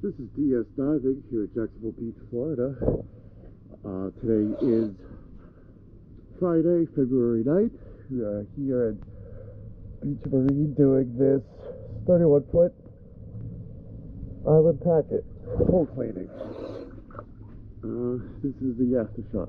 This is DS Diving here at Jacksonville Beach, Florida. Today is Friday, February 9th. We are here at Beach Marine doing this 31-foot island packet, hull cleaning. This is the aftershock.